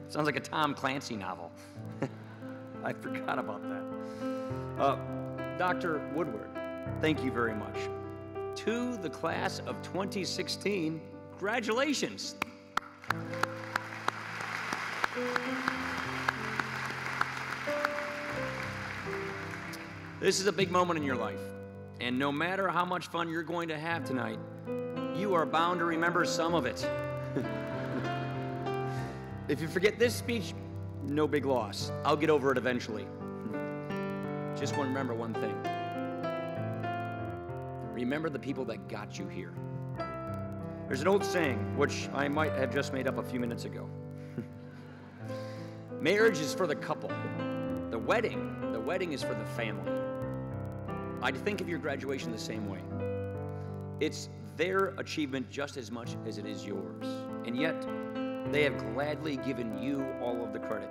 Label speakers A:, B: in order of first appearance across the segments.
A: Sounds like a Tom Clancy novel. I forgot about that. Dr. Woodward, thank you very much. To the class of 2016, congratulations. This is a big moment in your life, and no matter how much fun you're going to have tonight, you are bound to remember some of it. If you forget this speech, no big loss. I'll get over it eventually. Just want to remember one thing. Remember the people that got you here. There's an old saying, which I might have just made up a few minutes ago. Marriage is for the couple. The wedding is for the family. I think of your graduation the same way. It's their achievement just as much as it is yours. And yet, they have gladly given you all of the credit.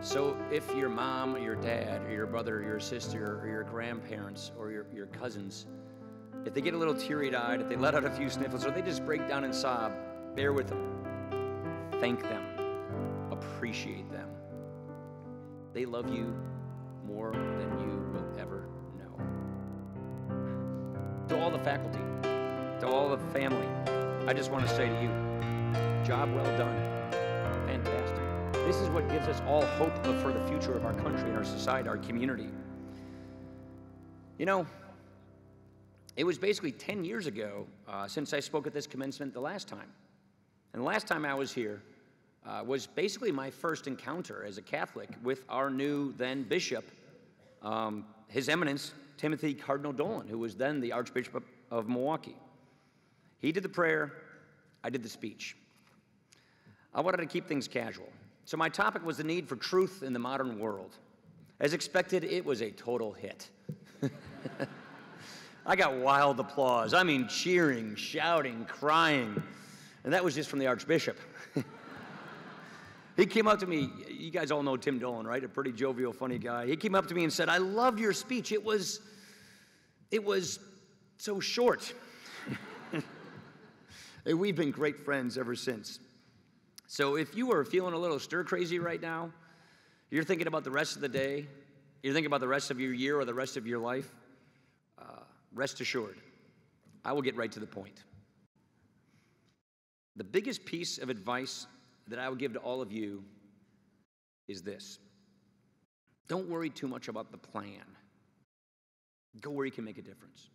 A: So if your mom or your dad or your brother or your sister or your grandparents or your cousins, if they get a little teary-eyed, if they let out a few sniffles, or they just break down and sob, bear with them. Thank them. Appreciate them. They love you more than you will ever know. To all the faculty, to all the family, I just want to say to you, job well done. Fantastic. This is what gives us all hope for the future of our country and our society, our community. You know, it was basically 10 years ago since I spoke at this commencement the last time. And the last time I was here was basically my first encounter as a Catholic with our new then bishop, His Eminence Timothy Cardinal Dolan, who was then the Archbishop of Milwaukee. He did the prayer, I did the speech. I wanted to keep things casual. So my topic was the need for truth in the modern world. As expected, it was a total hit. I got wild applause. I mean, cheering, shouting, crying. And that was just from the Archbishop. He came up to me, you guys all know Tim Dolan, right? A pretty jovial, funny guy. He came up to me and said, I loved your speech. It was so short. And we've been great friends ever since. So if you are feeling a little stir-crazy right now, you're thinking about the rest of the day, you're thinking about the rest of your year or the rest of your life, rest assured, I will get right to the point. The biggest piece of advice that I would give to all of you is this. Don't worry too much about the plan. Go where you can make a difference.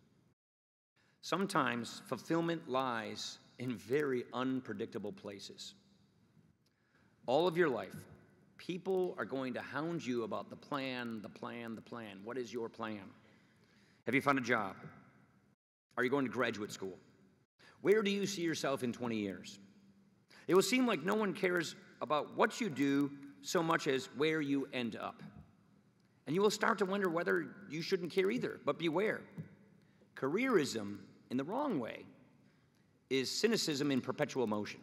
A: Sometimes fulfillment lies in very unpredictable places. All of your life, people are going to hound you about the plan, the plan, the plan. What is your plan? Have you found a job? Are you going to graduate school? Where do you see yourself in 20 years? It will seem like no one cares about what you do so much as where you end up. And you will start to wonder whether you shouldn't care either. But beware. Careerism, in the wrong way, is cynicism in perpetual motion.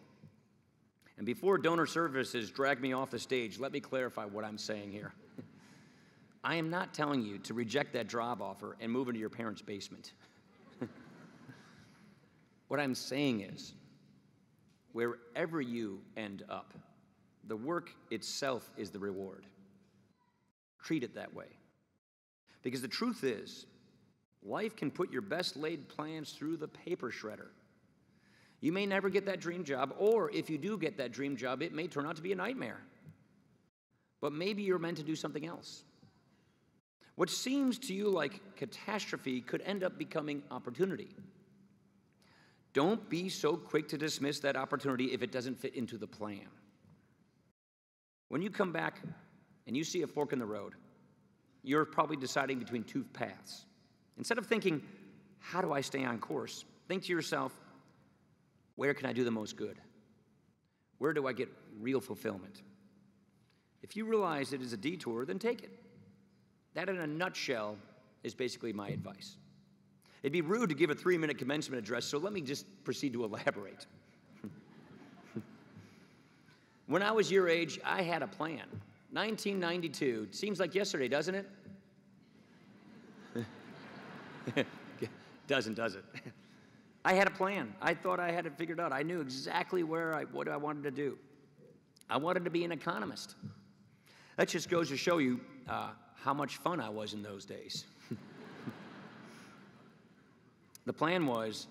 A: And before donor services drag me off the stage, let me clarify what I'm saying here. I am not telling you to reject that job offer and move into your parents' basement. What I'm saying is, wherever you end up, the work itself is the reward. Treat it that way. Because the truth is, life can put your best laid plans through the paper shredder. You may never get that dream job, or if you do get that dream job, it may turn out to be a nightmare. But maybe you're meant to do something else. What seems to you like catastrophe could end up becoming opportunity. Don't be so quick to dismiss that opportunity if it doesn't fit into the plan. When you come back and you see a fork in the road, you're probably deciding between two paths. Instead of thinking, how do I stay on course? Think to yourself, where can I do the most good? Where do I get real fulfillment? If you realize it is a detour, then take it. That, in a nutshell, is basically my advice. It'd be rude to give a 3-minute commencement address, so let me just proceed to elaborate. When I was your age, I had a plan. 1992. Seems like yesterday, doesn't it? Doesn't, does it? I had a plan. I thought I had it figured out. I knew exactly what I wanted to do. I wanted to be an economist. That just goes to show you how much fun I was in those days. The plan was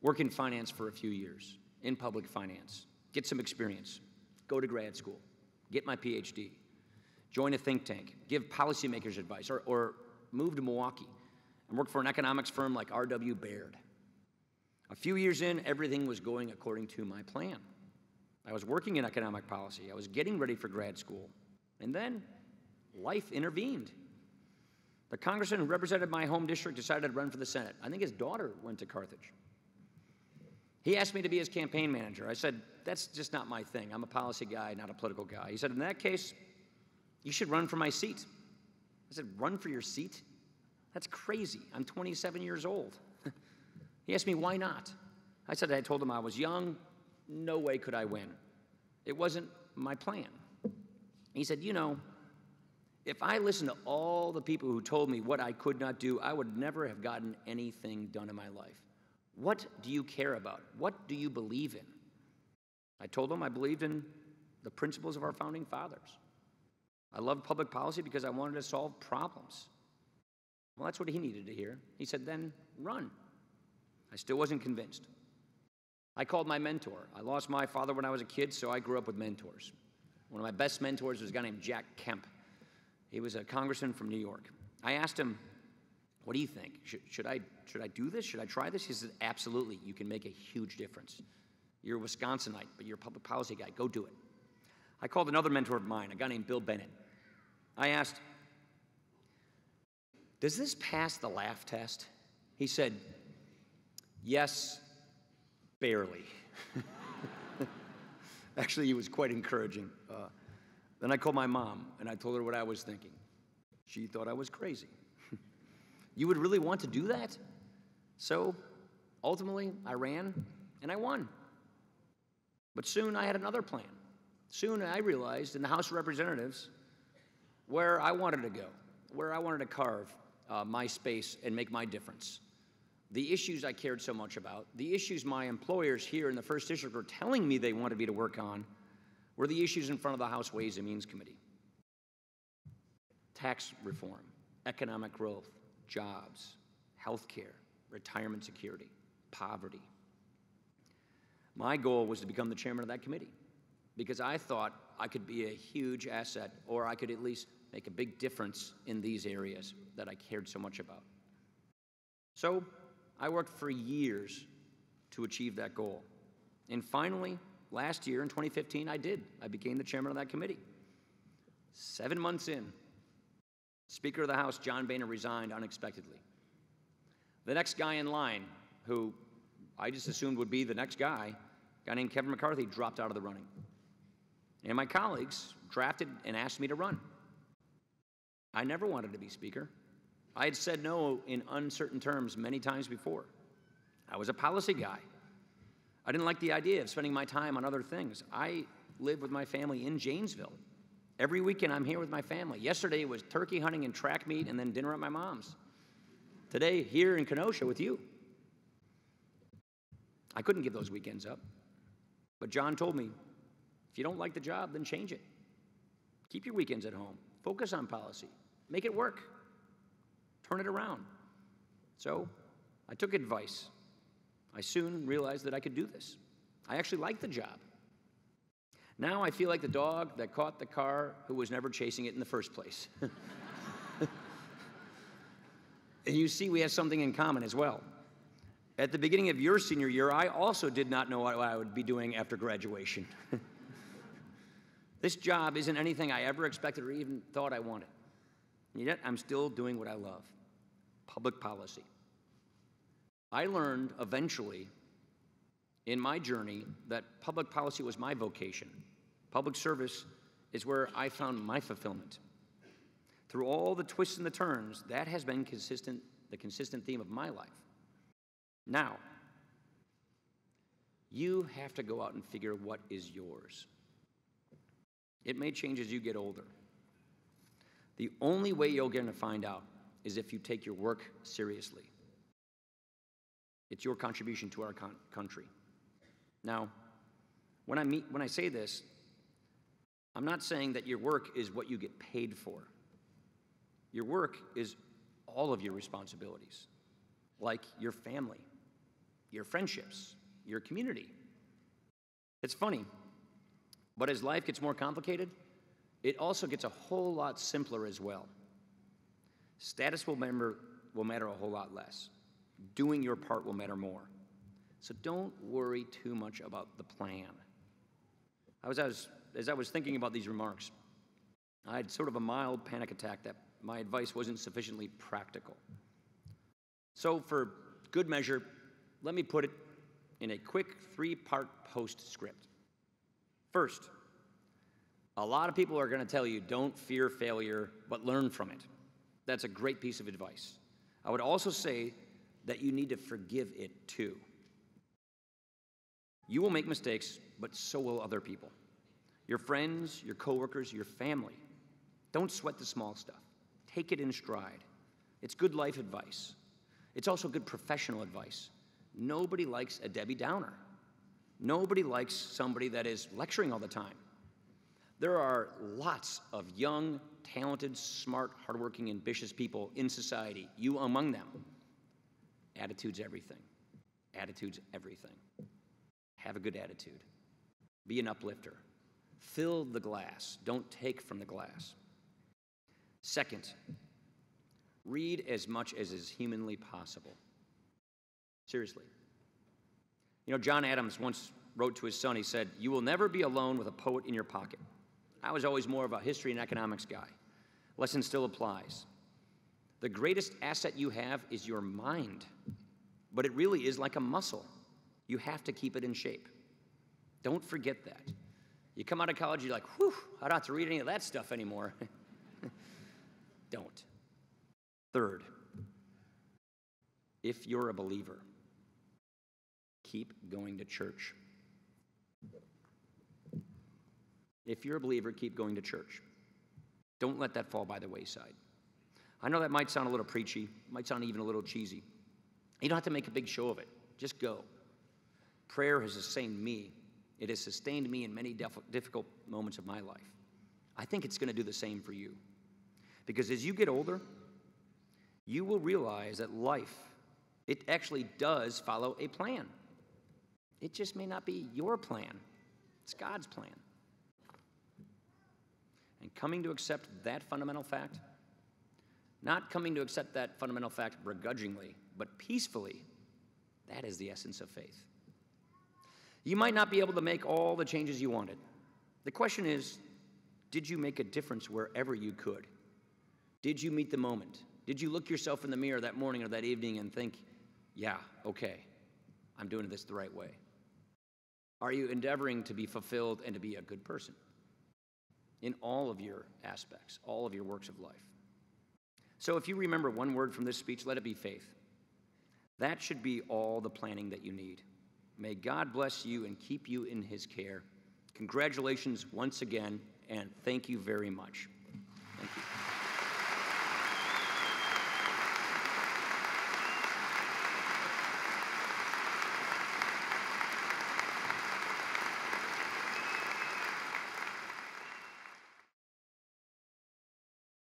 A: work in finance for a few years, in public finance, get some experience, go to grad school, get my PhD, join a think tank, give policymakers advice, or move to Milwaukee and work for an economics firm like R.W. Baird. A few years in, everything was going according to my plan. I was working in economic policy. I was getting ready for grad school. And then life intervened. The congressman who represented my home district decided to run for the Senate. I think his daughter went to Carthage. He asked me to be his campaign manager. I said, that's just not my thing. I'm a policy guy, not a political guy. He said, in that case, you should run for my seat. I said, run for your seat? That's crazy. I'm 27 years old. He asked me, why not? I told him I was young. No way could I win. It wasn't my plan. He said, you know, if I listened to all the people who told me what I could not do, I would never have gotten anything done in my life. What do you care about? What do you believe in? I told him I believed in the principles of our founding fathers. I loved public policy because I wanted to solve problems. Well, that's what he needed to hear. He said, then run. I still wasn't convinced. I called my mentor. I lost my father when I was a kid, so I grew up with mentors. One of my best mentors was a guy named Jack Kemp. He was a congressman from New York. I asked him, what do you think? Should I do this? Should I try this? He said, absolutely. You can make a huge difference. You're a Wisconsinite, but you're a public policy guy. Go do it. I called another mentor of mine, a guy named Bill Bennett. I asked, does this pass the laugh test? He said, yes, barely. Actually, he was quite encouraging. Then I called my mom, and I told her what I was thinking. She thought I was crazy. You would really want to do that? So, ultimately, I ran, and I won. But soon I had another plan. Soon I realized in the House of Representatives where I wanted to go, where I wanted to carve my space and make my difference. The issues I cared so much about, the issues my employers here in the 1st District were telling me they wanted me to work on, were the issues in front of the House Ways and Means Committee. Tax reform, economic growth, jobs, health care, retirement security, poverty. My goal was to become the chairman of that committee because I thought I could be a huge asset, or I could at least make a big difference in these areas that I cared so much about. So I worked for years to achieve that goal. And finally, last year in 2015, I did. I became the chairman of that committee. 7 months in, Speaker of the House, John Boehner, resigned unexpectedly. The next guy in line, who I just assumed would be the next guy, a guy named Kevin McCarthy, dropped out of the running. And my colleagues drafted and asked me to run. I never wanted to be Speaker. I had said no in uncertain terms many times before. I was a policy guy. I didn't like the idea of spending my time on other things. I live with my family in Janesville. Every weekend I'm here with my family. Yesterday it was turkey hunting and track meet and then dinner at my mom's. Today, here in Kenosha with you. I couldn't give those weekends up. But John told me, if you don't like the job, then change it. Keep your weekends at home. Focus on policy. Make it work. Turn it around. So I took advice. I soon realized that I could do this. I actually liked the job. Now I feel like the dog that caught the car who was never chasing it in the first place. And you see we have something in common as well. At the beginning of your senior year, I also did not know what I would be doing after graduation. This job isn't anything I ever expected or even thought I wanted. And yet I'm still doing what I love, public policy. I learned eventually in my journey that public policy was my vocation. Public service is where I found my fulfillment. Through all the twists and the turns, that has been the consistent theme of my life. Now, you have to go out and figure what is yours. It may change as you get older. The only way you're going to find out is if you take your work seriously. It's your contribution to our country. Now, when I say this, I'm not saying that your work is what you get paid for. Your work is all of your responsibilities, like your family, your friendships, your community. It's funny, but as life gets more complicated, it also gets a whole lot simpler as well. Status will matter a whole lot less. Doing your part will matter more. So don't worry too much about the plan. As I was thinking about these remarks, I had sort of a mild panic attack that my advice wasn't sufficiently practical. So for good measure, let me put it in a quick 3-part postscript. First, a lot of people are going to tell you don't fear failure, but learn from it. That's a great piece of advice. I would also say that you need to forgive it too. You will make mistakes, but so will other people. Your friends, your coworkers, your family. Don't sweat the small stuff. Take it in stride. It's good life advice. It's also good professional advice. Nobody likes a Debbie Downer. Nobody likes somebody that is lecturing all the time. There are lots of young, talented, smart, hardworking, ambitious people in society, you among them. Attitude's everything. Attitude's everything. Have a good attitude. Be an uplifter. Fill the glass. Don't take from the glass. Second, read as much as is humanly possible. Seriously. You know, John Adams once wrote to his son, he said, "You will never be alone with a poet in your pocket." I was always more of a history and economics guy. Lesson still applies. The greatest asset you have is your mind, but it really is like a muscle. You have to keep it in shape. Don't forget that. You come out of college, you're like, whew, I don't have to read any of that stuff anymore. Don't. Third, if you're a believer, keep going to church. If you're a believer, keep going to church. Don't let that fall by the wayside. I know that might sound a little preachy, might sound even a little cheesy. You don't have to make a big show of it. Just go. Prayer has sustained me. It has sustained me in many difficult moments of my life. I think it's going to do the same for you. Because as you get older, you will realize that life, it actually does follow a plan. It just may not be your plan. It's God's plan. And coming to accept that fundamental fact, not coming to accept that fundamental fact begrudgingly, but peacefully, that is the essence of faith. You might not be able to make all the changes you wanted. The question is, did you make a difference wherever you could? Did you meet the moment? Did you look yourself in the mirror that morning or that evening and think, yeah, okay, I'm doing this the right way? Are you endeavoring to be fulfilled and to be a good person in all of your aspects, all of your works of life? So if you remember one word from this speech, let it be faith. That should be all the planning that you need. May God bless you and keep you in his care. Congratulations once again, and thank you very much.